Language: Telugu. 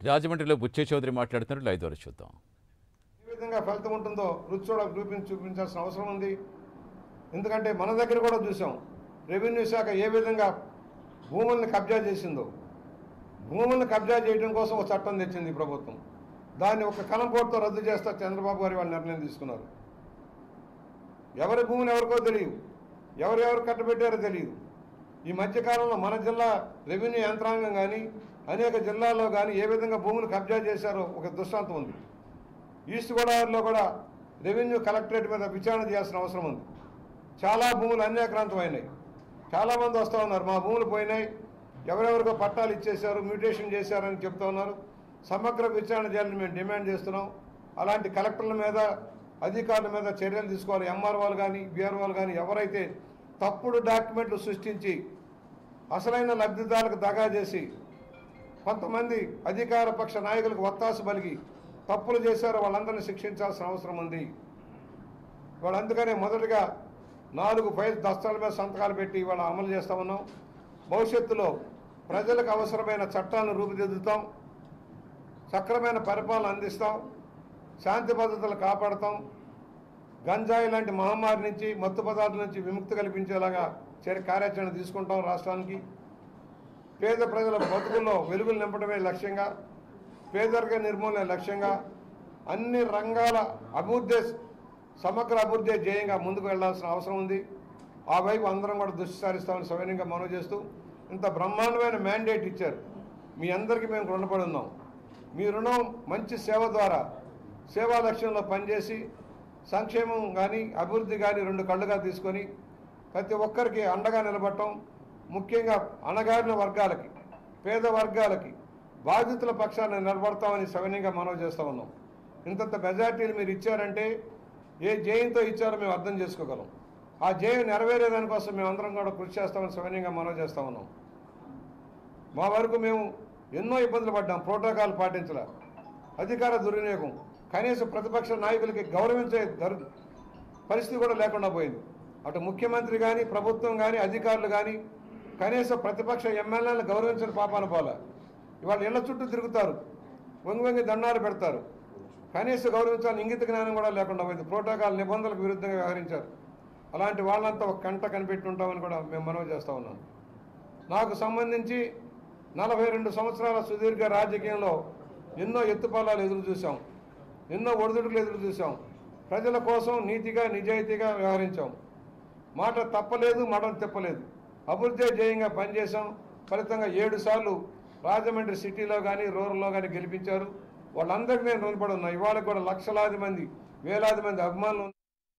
రాజమండ్రిలో బుచ్చే చౌదరి మాట్లాడుతున్నారు. లైవ్ ద్వారా చూద్దాం. ఏ విధంగా ఫలితం ఉంటుందో రుచి చూపించాల్సిన అవసరం ఉంది. ఎందుకంటే మన దగ్గర కూడా చూసాం, రెవెన్యూ శాఖ ఏ విధంగా భూముల్ని కబ్జా చేసిందో. భూముల్ని కబ్జా చేయడం కోసం ఒక చట్టం తెచ్చింది ప్రభుత్వం. దాన్ని ఒక కలంపోటుతో రద్దు చేస్తా చంద్రబాబు గారు వాళ్ళు నిర్ణయం తీసుకున్నారు. ఎవరి భూములు ఎవరికో తెలియదు, ఎవరెవరు కట్టబెట్టారో తెలియదు. ఈ మధ్యకాలంలో మన జిల్లా రెవెన్యూ యంత్రాంగం కానీ అనేక జిల్లాల్లో కానీ ఏ విధంగా భూములు కబ్జా చేశారో ఒక దృష్టాంతం ఉంది. ఈస్ట్ గోదావరిలో కూడా రెవెన్యూ కలెక్టరేట్ మీద విచారణ చేయాల్సిన అవసరం ఉంది. చాలా భూములు అన్యాక్రాంతమైనాయి. చాలామంది వస్తూ ఉన్నారు, మా భూములు పోయినాయి, ఎవరెవరికో పట్టాలు ఇచ్చేశారు, మ్యూటేషన్ చేశారని చెప్తూ ఉన్నారు. సమగ్ర విచారణ చేయాలని మేము డిమాండ్ చేస్తున్నాం. అలాంటి కలెక్టర్ల మీద, అధికారుల మీద చర్యలు తీసుకోవాలి. ఎంఆర్ఓలు కానీ బీఆర్ఓలు కానీ ఎవరైతే తప్పుడు డాక్యుమెంట్లు సృష్టించి అసలైన లబ్ధిదారులకు దగా చేసి కొంతమంది అధికార పక్ష నాయకులకు ఒత్తాసు పలికి తప్పులు చేశారో వాళ్ళందరినీ శిక్షించాల్సిన అవసరం ఉంది. వాళ్ళు అందుకనే మొదటగా 4 ఫైల్ దస్తాల మీద సంతకాలు పెట్టి ఇవాళ అమలు చేస్తూ ఉన్నాం. భవిష్యత్తులో ప్రజలకు అవసరమైన చట్టాలను రూపుదిద్దుతాం, సక్రమైన పరిపాలన అందిస్తాం, శాంతి భద్రతలు కాపాడుతాం, గంజాయి లాంటి మహమ్మారి నుంచి, మత్తు పదార్థాల నుంచి విముక్తి కల్పించేలాగా కార్యాచరణ తీసుకుంటాం. రాష్ట్రానికి పేద ప్రజల బతుకుల్లో వెలుగులు నింపడమే లక్ష్యంగా, పేదరిక నిర్మూలన లక్ష్యంగా, అన్ని రంగాల అభివృద్ధి, సమగ్ర అభివృద్ధి ధ్యేయంగా ముందుకు వెళ్లాల్సిన అవసరం ఉంది. ఆ వైపు అందరం కూడా దృష్టి సారిస్తామని సవినయంగా మనవి చేస్తూ, ఇంత బ్రహ్మాండమైన మ్యాండేట్ ఇచ్చారు, మీ అందరికీ మేము రుణపడి ఉన్నాం. మీ రుణం మంచి సేవ ద్వారా సేవా లక్ష్యంలో పనిచేసి సంక్షేమం కానీ అభివృద్ధి కానీ 2 కళ్ళుగా తీసుకొని ప్రతి ఒక్కరికి అండగా నిలబడటం, ముఖ్యంగా అణగారిన వర్గాలకి, పేద వర్గాలకి బాధితుల పక్షాన్ని నిలబడతామని సవినయంగా మనవి చేస్తూ ఉన్నాం. ఇంతంత మెజార్టీలు మీరు ఇచ్చారంటే ఏ జయంతో ఇచ్చారో మేము అర్థం చేసుకోగలం. ఆ జయం నెరవేరేదానికోసం మేము అందరం కూడా కృషి చేస్తామని సవినయంగా మనవి చేస్తూ ఉన్నాం. మా వరకు మేము ఎన్నో ఇబ్బందులు పడ్డాం, ప్రోటోకాల్ పాటించలే, అధికార దుర్వినియోగం, కనీసం ప్రతిపక్ష నాయకులకి గౌరవించే పరిస్థితి కూడా లేకుండా పోయింది. అటు ముఖ్యమంత్రి కానీ, ప్రభుత్వం కానీ, అధికారులు కానీ కనీసం ప్రతిపక్ష ఎమ్మెల్యేలను గౌరవించిన పాపాన పోలే. ఇవాళ ఇళ్ల చుట్టూ తిరుగుతారు, వంగి దండాలు పెడతారు, కనీస గౌరవించాలని ఇంగిత జ్ఞానం కూడా లేకుండా పోయింది. ప్రోటోకాల్ నిబంధనలకు విరుద్ధంగా వ్యవహరించారు. అలాంటి వాళ్ళంతా ఒక కంట కనిపెట్టి ఉంటామని కూడా మేము మనవి చేస్తూ ఉన్నాం. నాకు సంబంధించి 42 సంవత్సరాల సుదీర్ఘ రాజకీయంలో ఎన్నో ఎత్తుపల్లాలు ఎదురు చూసాం, ఎన్నో ఒడిదుడుకులు ఎదురు చూసాం. ప్రజల కోసం నీతిగా నిజాయితీగా వ్యవహరించాం. మాట తప్పలేదు, మడం తిప్పలేదు. అభివృద్ధి ధ్యేయంగా పనిచేసాం. ఫలితంగా 7 సార్లు రాజమండ్రి సిటీలో కానీ రూరల్లో కానీ గెలిపించారు. వాళ్ళందరికీ నేను రుణపడి ఉన్నా. ఇవాళ కూడా లక్షలాది మంది, వేలాది మంది అభిమానులు